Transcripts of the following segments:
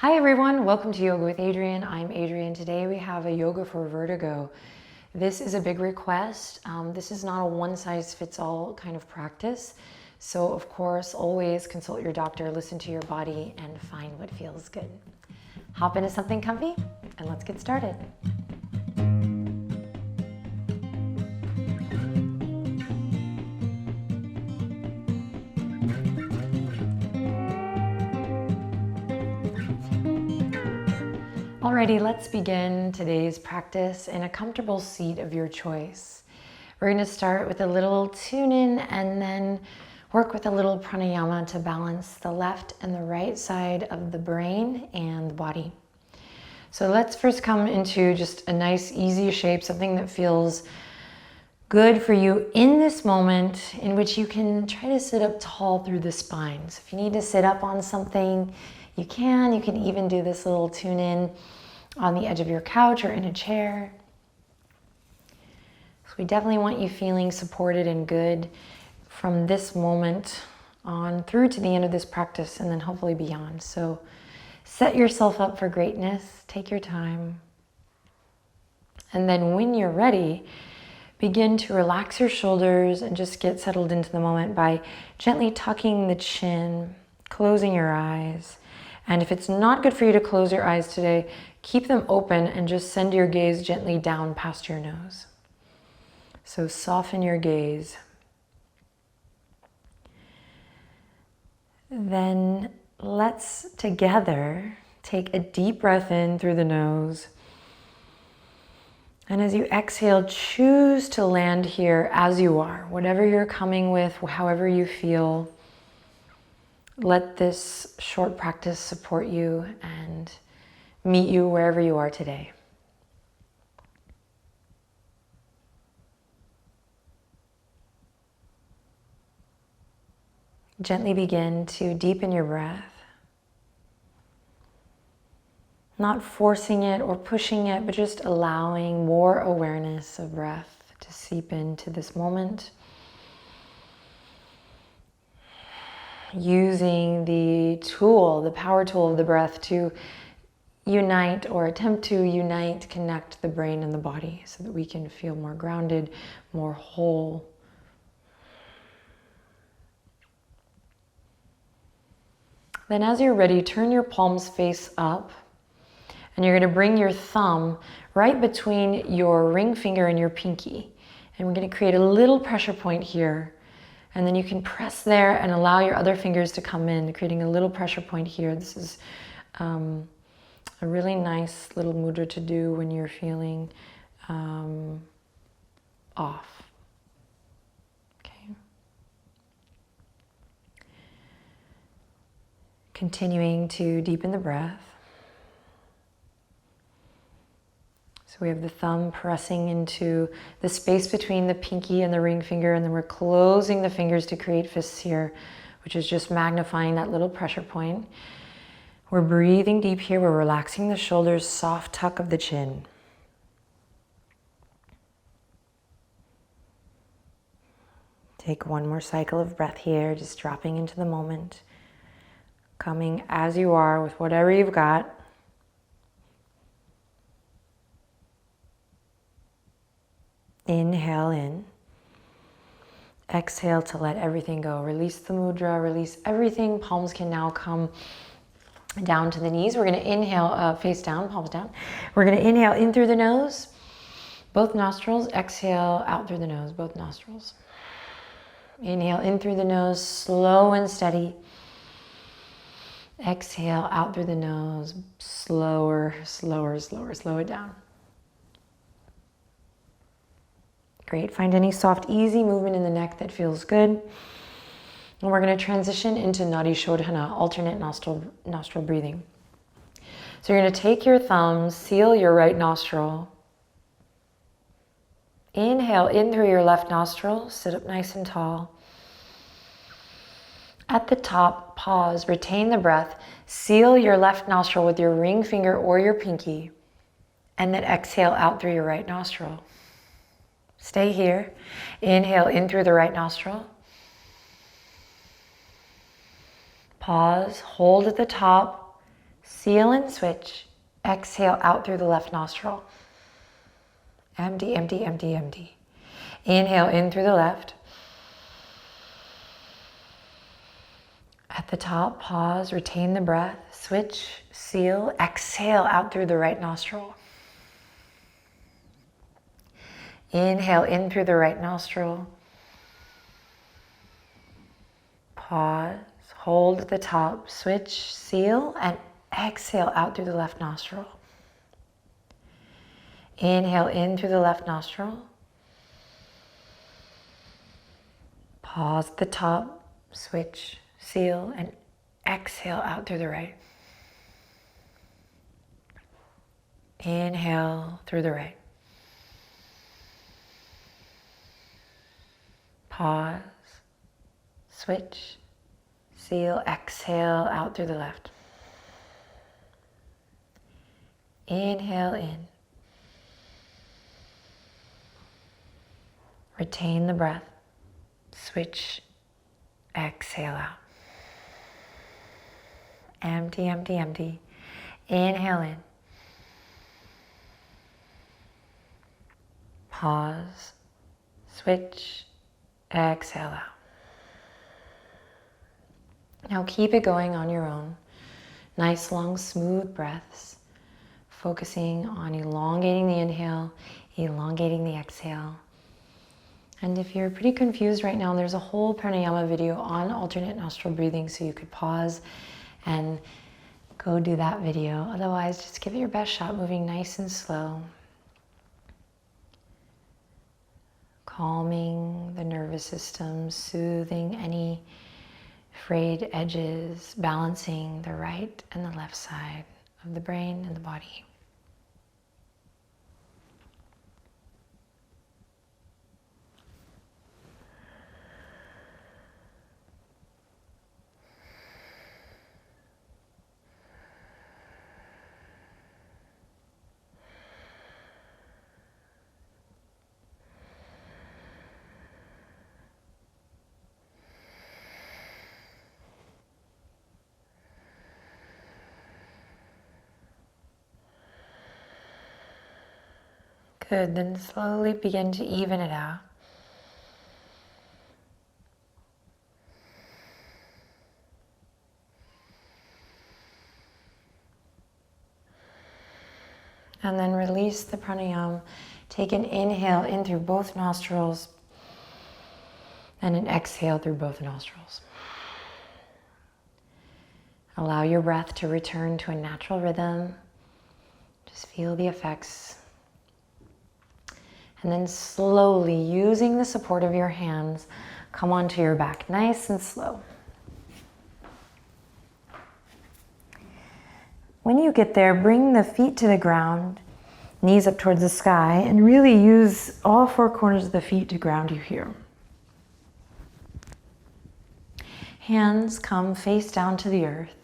Hi everyone, welcome to Yoga with Adriene. I'm Adriene. Today we have a yoga for vertigo. This is a big request. This is not a one-size-fits-all kind of practice. So of course, always consult your doctor, listen to your body, and find what feels good. Hop into something comfy and let's get started. Alrighty, let's begin today's practice in a comfortable seat of your choice. We're going to start with a little tune-in and then work with a little pranayama to balance the left and the right side of the brain and the body. So let's first come into just a nice, easy shape, something that feels good for you in this moment, in which you can try to sit up tall through the spine. So if you need to sit up on something, you can. You can even do this little tune-in on the edge of your couch or in a chair. So we definitely want you feeling supported and good from this moment on through to the end of this practice and then hopefully beyond. So set yourself up for greatness. Take your time. And then when you're ready, begin to relax your shoulders and just get settled into the moment by gently tucking the chin, closing your eyes. And if it's not good for you to close your eyes today, keep them open and just send your gaze gently down past your nose. So soften your gaze. Then let's together take a deep breath in through the nose. And as you exhale, choose to land here as you are. Whatever you're coming with, however you feel, let this short practice support you and meet you wherever you are today. Gently begin to deepen your breath. Not forcing it or pushing it, but just allowing more awareness of breath to seep into this moment. Using the tool, the power tool of the breath to unite or attempt to unite, connect the brain and the body so that we can feel more grounded, more whole. Then as you're ready, turn your palms face up and you're going to bring your thumb right between your ring finger and your pinky. And we're going to create a little pressure point here. And then you can press there and allow your other fingers to come in, creating a little pressure point here. This is a really nice little mudra to do when you're feeling off. Okay. Continuing to deepen the breath. So we have the thumb pressing into the space between the pinky and the ring finger, and then we're closing the fingers to create fists here, which is just magnifying that little pressure point. We're breathing deep here. We're relaxing the shoulders, soft tuck of the chin. Take one more cycle of breath here, just dropping into the moment. Coming as you are with whatever you've got. Inhale in. Exhale to let everything go. Release the mudra, release everything. Palms can now come down to the knees. We're going to inhale face down, palms down. We're going to inhale in through the nose, both nostrils. Exhale out through the nose, both nostrils. Inhale in through the nose, slow and steady. Exhale out through the nose, slower, slower, slower. Slow it down. Great. Find any soft, easy movement in the neck that feels good. And we're going to transition into Nadi Shodhana, alternate nostril breathing. So you're going to take your thumbs, seal your right nostril. Inhale in through your left nostril, sit up nice and tall. At the top, pause, retain the breath, seal your left nostril with your ring finger or your pinky, and then exhale out through your right nostril. Stay here. Inhale in through the right nostril. Pause, hold at the top, Seal and switch. Exhale out through the left nostril. Empty, empty, empty, empty. Inhale in through the left. At the top, pause, retain the breath. Switch, seal, exhale out through the right nostril. Inhale in through the right nostril. Pause, hold at the top, switch, seal, and exhale out through the left nostril. Inhale in through the left nostril. Pause at the top, switch, seal, and exhale out through the right. Inhale through the right. Pause, switch, seal, exhale out through the left. Inhale in. Retain the breath. Switch, exhale out. Empty, empty, empty. Inhale in. Pause, switch, exhale out. Now keep it going on your own. Nice, long, smooth breaths. Focusing on elongating the inhale, elongating the exhale. And if you're pretty confused right now, there's a whole pranayama video on alternate nostril breathing, so you could pause and go do that video. Otherwise, just give it your best shot, moving nice and slow. Calming the nervous system, soothing any frayed edges, balancing the right and the left side of the brain and the body. Good, then slowly begin to even it out. And then release the pranayama. Take an inhale in through both nostrils and an exhale through both nostrils. Allow your breath to return to a natural rhythm. Just feel the effects. And then slowly, using the support of your hands, come onto your back, nice and slow. When you get there, bring the feet to the ground, knees up towards the sky, and really use all four corners of the feet to ground you here. Hands come face down to the earth.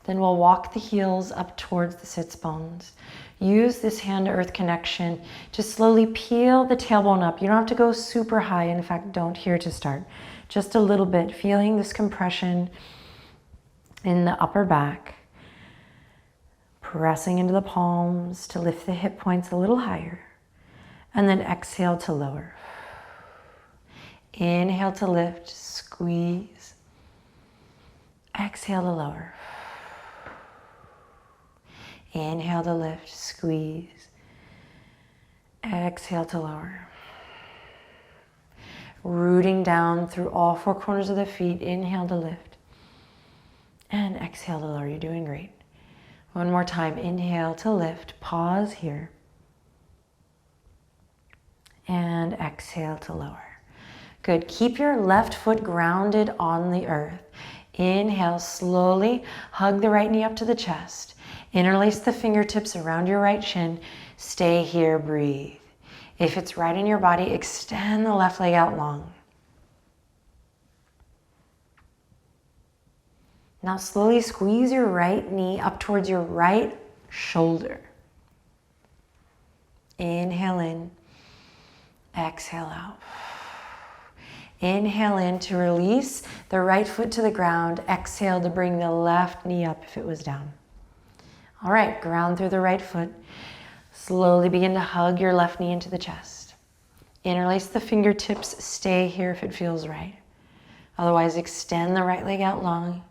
Then we'll walk the heels up towards the sits bones. Use this hand-to-earth connection to slowly peel the tailbone up. You don't have to go super high. In fact, don't here to start. Just a little bit, feeling this compression in the upper back. Pressing into the palms to lift the hip points a little higher. And then exhale to lower. Inhale to lift, squeeze. Exhale to lower. Inhale to lift, squeeze. Exhale to lower. Rooting down through all four corners of the feet. Inhale to lift. And exhale to lower. You're doing great. One more time. Inhale to lift. Pause here. And exhale to lower. Good. Keep your left foot grounded on the earth. Inhale slowly. Hug the right knee up to the chest. Interlace the fingertips around your right shin. Stay here, breathe. If it's right in your body, extend the left leg out long. Now slowly squeeze your right knee up towards your right shoulder. Inhale in, exhale out. Inhale in to release the right foot to the ground. Exhale to bring the left knee up if it was down. All right, ground through the right foot. Slowly begin to hug your left knee into the chest. Interlace the fingertips, stay here if it feels right. Otherwise, extend the right leg out long.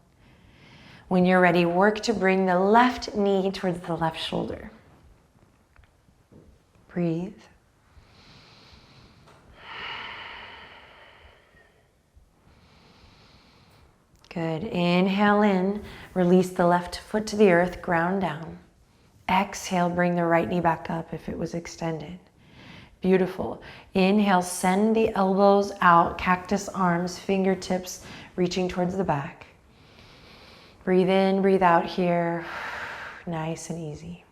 When you're ready, work to bring the left knee towards the left shoulder. Breathe. Good. Inhale in, release the left foot to the earth, ground down. Exhale, bring the right knee back up if it was extended. Beautiful. Inhale, send the elbows out, cactus arms, fingertips reaching towards the back. Breathe in, breathe out here. Nice and easy.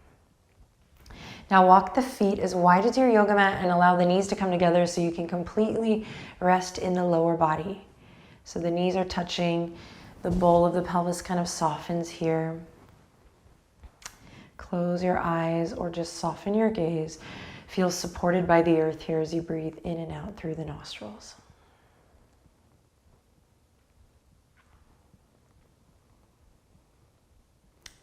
Now walk the feet as wide as your yoga mat and allow the knees to come together so you can completely rest in the lower body. So the knees are touching, the bowl of the pelvis kind of softens here. Close your eyes or just soften your gaze. Feel supported by the earth here as you breathe in and out through the nostrils.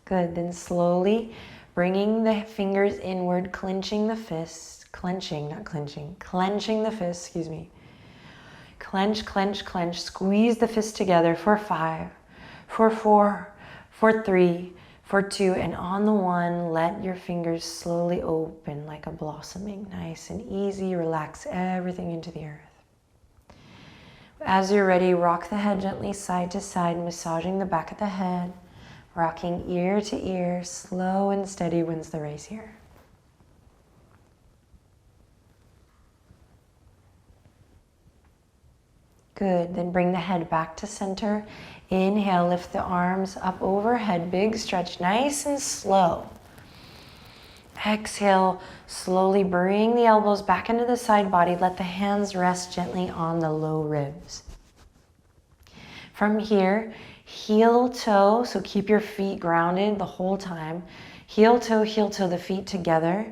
Good, then slowly bringing the fingers inward, clenching the fists, clenching the fists, excuse me. Clench, clench, clench, squeeze the fists together for 5, for 4, for 3, for 2, and on the 1, let your fingers slowly open like a blossoming. Nice and easy, relax everything into the earth. As you're ready, rock the head gently side to side, massaging the back of the head. Rocking ear to ear, slow and steady wins the race here. Good, then bring the head back to center. Inhale, lift the arms up overhead, big stretch, nice and slow. Exhale, slowly bring the elbows back into the side body. Let the hands rest gently on the low ribs. From here, heel toe, so keep your feet grounded the whole time. Heel toe, the feet together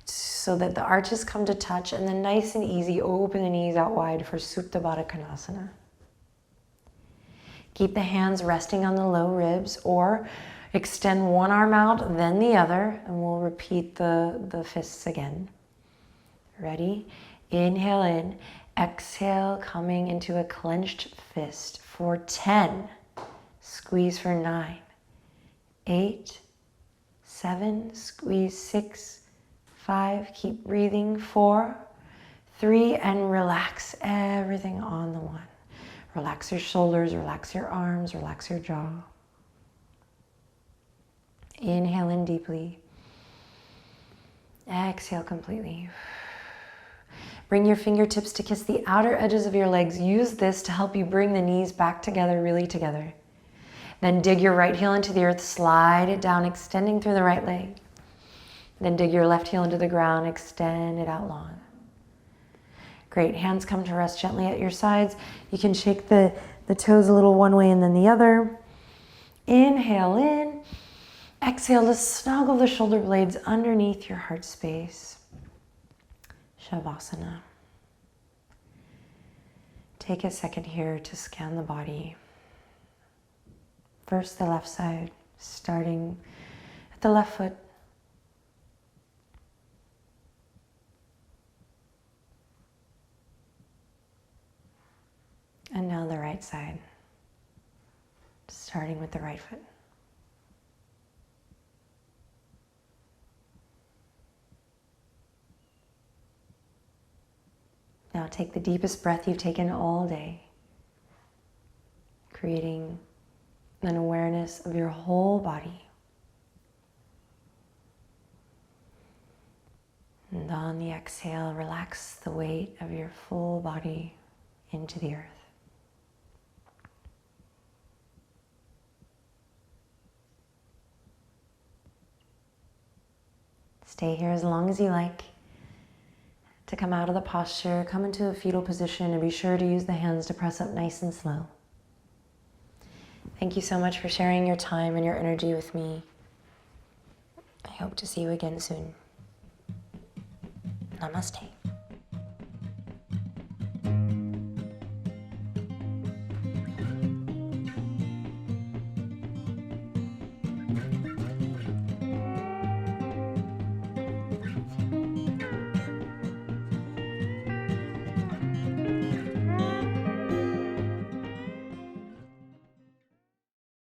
so that the arches come to touch, and then nice and easy, open the knees out wide for Supta Baddha Konasana. Keep the hands resting on the low ribs or extend one arm out, then the other, and we'll repeat the fists again. Ready? Inhale in, exhale, coming into a clenched fist for 10. Squeeze for 9, 8, 7, squeeze 6, 5, keep breathing, 4, 3, and relax everything on the 1. Relax your shoulders, relax your arms, relax your jaw. Inhale in deeply. Exhale completely. Bring your fingertips to kiss the outer edges of your legs. Use this to help you bring the knees back together, really together. Then dig your right heel into the earth, slide it down, extending through the right leg. Then dig your left heel into the ground, extend it out long. Great, hands come to rest gently at your sides. You can shake the toes a little one way and then the other. Inhale in. Exhale to snuggle the shoulder blades underneath your heart space. Shavasana. Take a second here to scan the body. First the left side, starting at the left foot. And now the right side, starting with the right foot. Now take the deepest breath you've taken all day, creating an awareness of your whole body. And on the exhale, relax the weight of your full body into the earth. Stay here as long as you like. To come out of the posture, come into a fetal position, and be sure to use the hands to press up nice and slow. Thank you so much for sharing your time and your energy with me. I hope to see you again soon. Namaste.